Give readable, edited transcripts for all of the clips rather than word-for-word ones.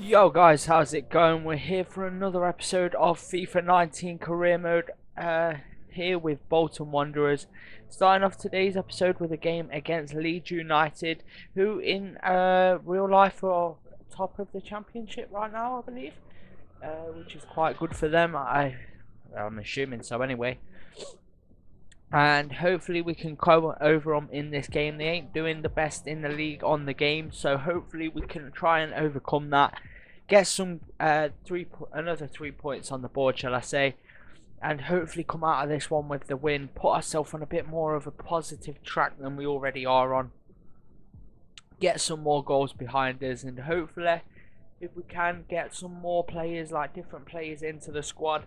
Yo guys, how's it going? We're here for another episode of FIFA 19 Career Mode, here with Bolton Wanderers. Starting off today's episode with a game against Leeds United, who in real life are top of the championship right now, I believe, which is quite good for them. I'm assuming so anyway. And hopefully we can come over them in this game. They ain't doing the best in the league on the game, so hopefully we can try and overcome that, get some another 3 points on the board, shall I say, and hopefully come out of this one with the win, put ourselves on a bit more of a positive track than we already are on, get some more goals behind us, and hopefully if we can get some more players, like different players, into the squad,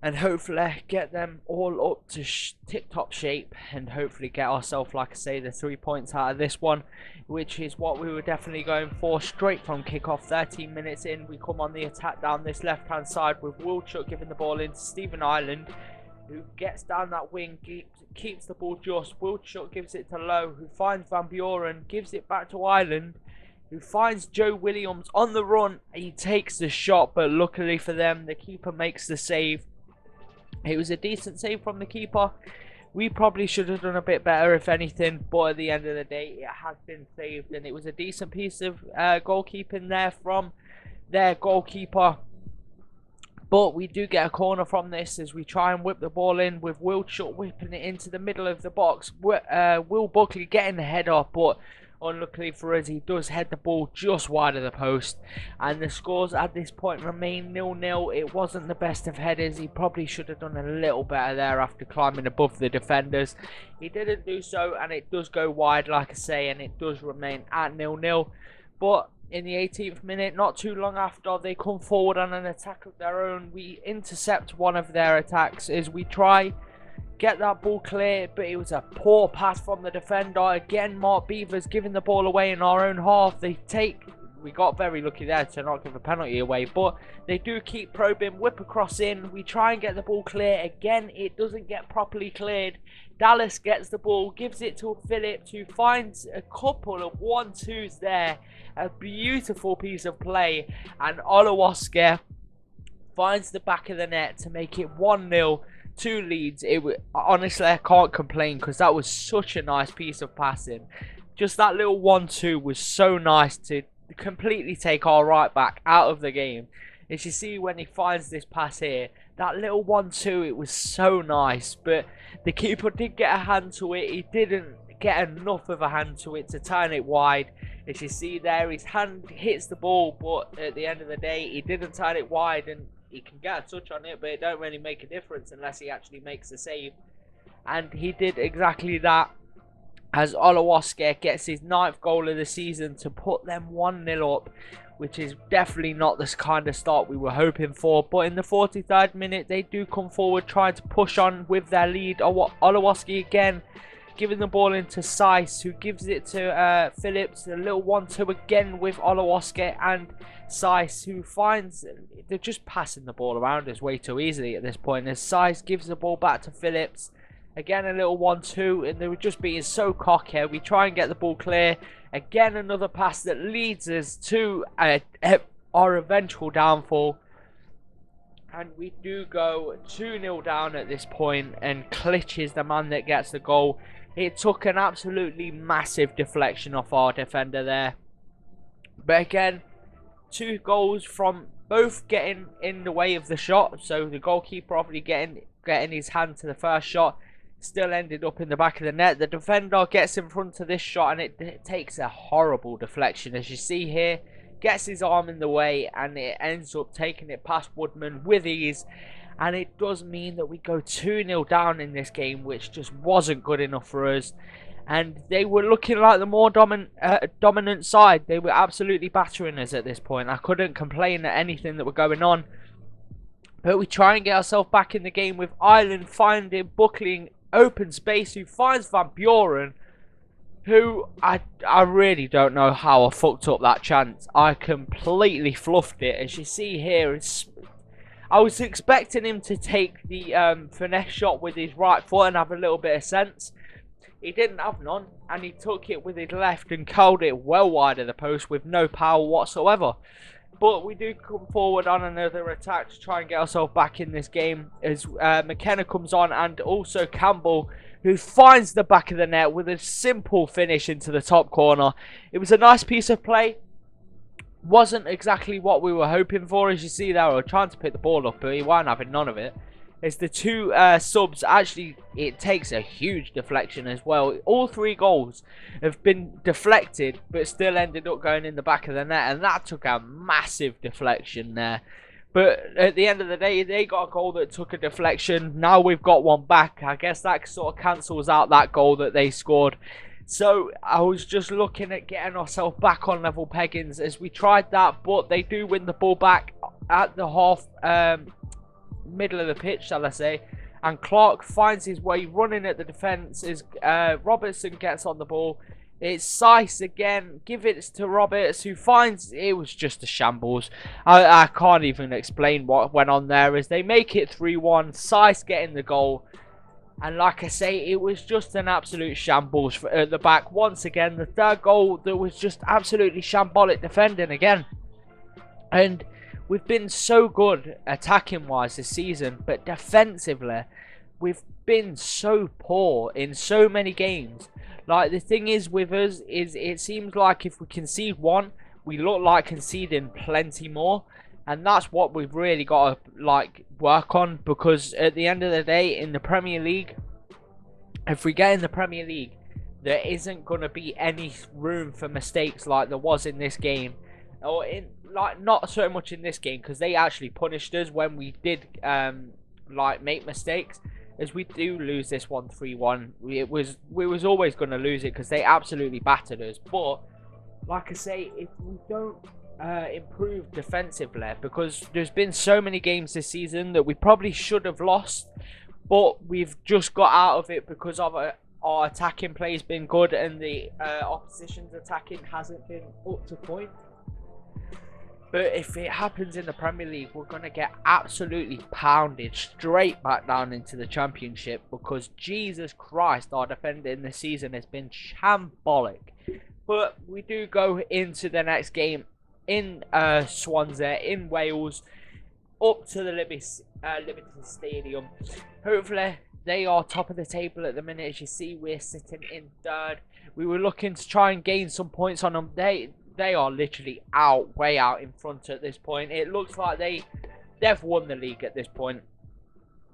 and hopefully get them all up to tip-top shape, and hopefully get ourselves, like I say, the 3 points out of this one, which is what we were definitely going for straight from kickoff. 13 minutes in, we come on the attack down this left-hand side with Wilczuk giving the ball into Stephen Ireland, who gets down that wing, keeps the ball just. Wilczuk gives it to Lowe, who finds Van Buren, gives it back to Ireland, who finds Joe Williams on the run. He takes the shot, but luckily for them, the keeper makes the save. It was a decent save from the keeper. We probably should have done a bit better, if anything, but at the end of the day, it has been saved, and it was a decent piece of goalkeeping there from their goalkeeper. But we do get a corner from this as we try and whip the ball in, with Wilczuk whipping it into the middle of the box. Will Buckley getting the header, but unluckily for us, he does head the ball just wide of the post, and the scores at this point remain 0-0. It wasn't the best of headers. He probably should have done a little better there after climbing above the defenders. He didn't do so, and it does go wide, like I say, and it does remain at 0-0. But in the 18th minute, not too long after, they come forward on an attack of their own. We intercept one of their attacks as we try get that ball clear, but it was a poor pass from the defender. Again, Mark Beavers giving the ball away in our own half. We got very lucky there to not give a penalty away, but they do keep probing, whip across in. We try and get the ball clear. Again, it doesn't get properly cleared. Dallas gets the ball, gives it to Phillips, who finds a couple of 1-2s there. A beautiful piece of play, and Olowoska finds the back of the net to make it 1-0 to Leeds. Honestly, I can't complain, because that was such a nice piece of passing. Just that little 1-2 was so nice to completely take our right back out of the game. As you see, when he finds this pass here, that little 1-2, it was so nice, but the keeper did get a hand to it. He didn't get enough of a hand to it to turn it wide. As you see there, his hand hits the ball, but at the end of the day, he didn't turn it wide, and he can get a touch on it, but it don't really make a difference unless he actually makes a save. And he did exactly that, as Olowoska gets his 9th goal of the season to put them 1-0 up, which is definitely not the kind of start we were hoping for. But in the 43rd minute, they do come forward, trying to push on with their lead. Olowoska again giving the ball into Seiss, who gives it to Phillips. A little 1-2 again with Olowoska and Seiss, who finds they're just passing the ball around us way too easily at this point, as Seiss gives the ball back to Phillips. Again, a little 1-2, and they were just being so cocky. We try and get the ball clear. Again, another pass that leads us to our eventual downfall. And we do go 2-0 down at this point, and Klitsch is the man that gets the goal. It took an absolutely massive deflection off our defender there. But again, 2 goals from both getting in the way of the shot. So the goalkeeper obviously getting his hand to the first shot, still ended up in the back of the net. The defender gets in front of this shot, and it takes a horrible deflection, as you see here. Gets his arm in the way, and it ends up taking it past Woodman with ease. And it does mean that we go 2-0 down in this game, which just wasn't good enough for us. And they were looking like the more dominant side. They were absolutely battering us at this point. I couldn't complain at anything that were going on. But we try and get ourselves back in the game with Ireland finding Buckley in open space, who finds Van Buren, who I really don't know how I fucked up that chance. I completely fluffed it. As you see here, I was expecting him to take the finesse shot with his right foot and have a little bit of sense. He didn't have none, and he took it with his left and curled it well wide of the post with no power whatsoever. But we do come forward on another attack to try and get ourselves back in this game as McKenna comes on, and also Campbell, who finds the back of the net with a simple finish into the top corner. It was a nice piece of play. Wasn't exactly what we were hoping for. As you see there, we were trying to pick the ball up, but he weren't having none of it. It's the two subs. Actually, it takes a huge deflection as well. All three goals have been deflected, but still ended up going in the back of the net, and that took a massive deflection there. But at the end of the day, they got a goal that took a deflection. Now we've got one back. I guess that sort of cancels out that goal that they scored. So I was just looking at getting ourselves back on level peggings as we tried that, but they do win the ball back at the half middle of the pitch, shall I say, and Clark finds his way running at the defence as Robertson gets on the ball. It's Sice again, give it to Roberts, who finds it was just a shambles. I can't even explain what went on there as they make it 3-1, Sice getting the goal. And like I say, it was just an absolute shambles at the back. Once again, the third goal that was just absolutely shambolic defending again. And we've been so good attacking wise this season, but defensively we've been so poor in so many games. Like, the thing is with us is it seems like if we concede one, we look like conceding plenty more, and that's what we've really got to like work on, because at the end of the day in the Premier League, if we get in the Premier League, there isn't going to be any room for mistakes like there was in this game. Or in, like, not so much in this game, because they actually punished us when we did like make mistakes. As we do lose this one 3-1, we was always going to lose it because they absolutely battered us. But like I say, if we don't improve defensively, because there's been so many games this season that we probably should have lost, but we've just got out of it because of our attacking play has been good and the opposition's attacking hasn't been up to point. But if it happens in the Premier League, we're going to get absolutely pounded straight back down into the Championship, because Jesus Christ, our defending this season has been shambolic. But we do go into the next game in Swansea, in Wales, up to the Liberty Stadium. Hopefully, they are top of the table at the minute. As you see, we're sitting in third. We were looking to try and gain some points on them. They are literally way out in front at this point. It looks like they've won the league at this point,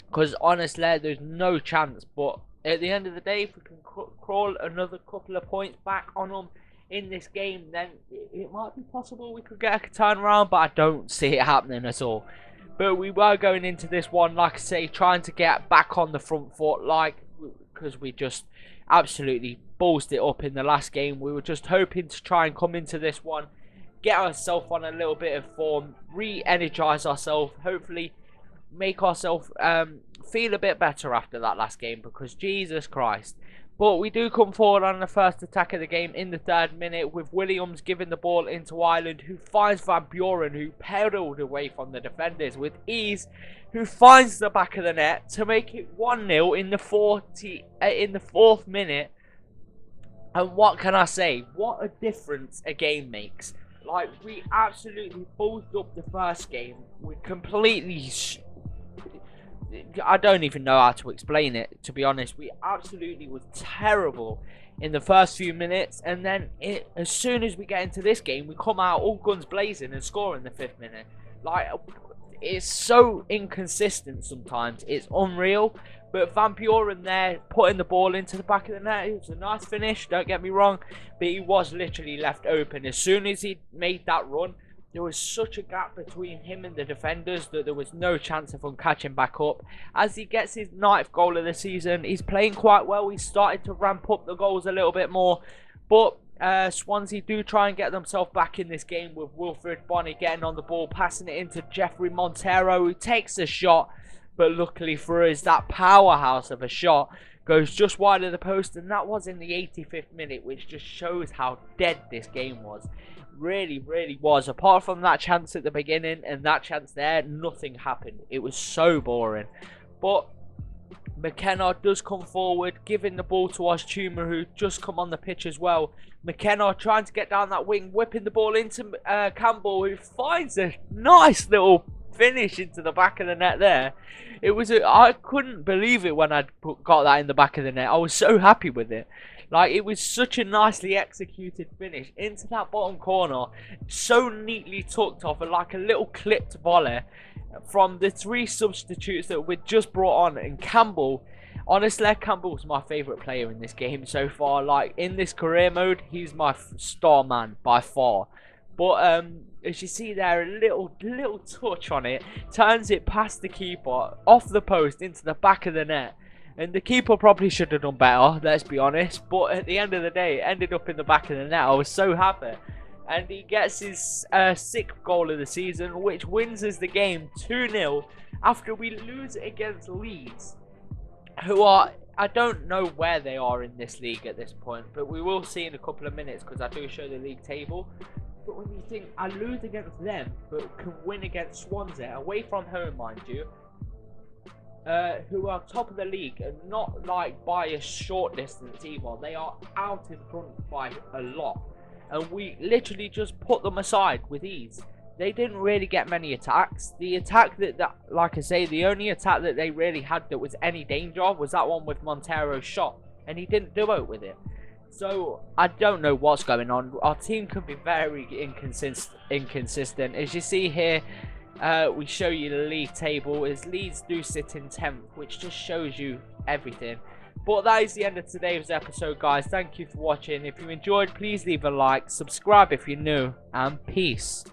because honestly, there's no chance. But at the end of the day, if we can crawl another couple of points back on them in this game, then it might be possible we could get a turnaround, but I don't see it happening at all. But we were going into this one, like I say, trying to get back on the front foot, because we just absolutely ballsed it up in the last game. We were just hoping to try and come into this one, get ourselves on a little bit of form, re-energise ourselves, hopefully make ourselves feel a bit better after that last game, because Jesus Christ. But we do come forward on the first attack of the game in the 3rd minute, with Williams giving the ball into Ireland, who finds Van Buren, who pedalled away from the defenders with ease, who finds the back of the net to make it 1-0 in the 4th minute. And what can I say? What a difference a game makes. Like, we absolutely ballsed up the first game. We completely... I don't even know how to explain it, to be honest. We absolutely was terrible in the first few minutes, and then as soon as we get into this game, we come out all guns blazing and score in the 5th minute. Like, it's so inconsistent sometimes. It's unreal. But Van Buren there, putting the ball into the back of the net. It was a nice finish, don't get me wrong, but he was literally left open. As soon as he made that run, there was such a gap between him and the defenders that there was no chance of him catching back up. As he gets his 9th goal of the season, he's playing quite well. He's started to ramp up the goals a little bit more. But Swansea do try and get themselves back in this game, with Wilfred Bonney getting on the ball, passing it into Jeffrey Montero, who takes a shot. But luckily for us, that powerhouse of a shot goes just wide of the post, and that was in the 85th minute, which just shows how dead this game was. Really, really was. Apart from that chance at the beginning and that chance there, nothing happened. It was so boring. But McKenna does come forward, giving the ball to Ostuma, who just come on the pitch as well. McKenna trying to get down that wing, whipping the ball into Campbell, who finds a nice little finish into the back of the net there. I couldn't believe it when I got that in the back of the net. I was so happy with it. Like, it was such a nicely executed finish into that bottom corner, so neatly tucked off, and like a little clipped volley from the 3 substitutes that we just brought on. And Campbell, honestly, Campbell's my favourite player in this game so far. Like, in this career mode, he's my star man by far. But as you see there, a little touch on it, turns it past the keeper, off the post, into the back of the net. And the keeper probably should have done better, let's be honest. But at the end of the day, it ended up in the back of the net. I was so happy. And he gets his 6th goal of the season, which wins us the game 2-0 after we lose against Leeds, who are, I don't know where they are in this league at this point, but we will see in a couple of minutes because I do show the league table. But when you think I lose against them, but can win against Swansea, away from home, mind you, who are top of the league, and not like by a short distance either. They are out in front by a lot, and we literally just put them aside with ease. They didn't really get many attacks. The attack that like I say, the only attack that they really had that was any danger was that one with Montero's shot, and he didn't do it with it. So I don't know what's going on. Our team can be very inconsistent. As you see here, we show you the league table as Leeds do sit in 10th, which just shows you everything. But that is the end of today's episode, guys. Thank you for watching. If you enjoyed, please leave a like, subscribe if you're new, and peace.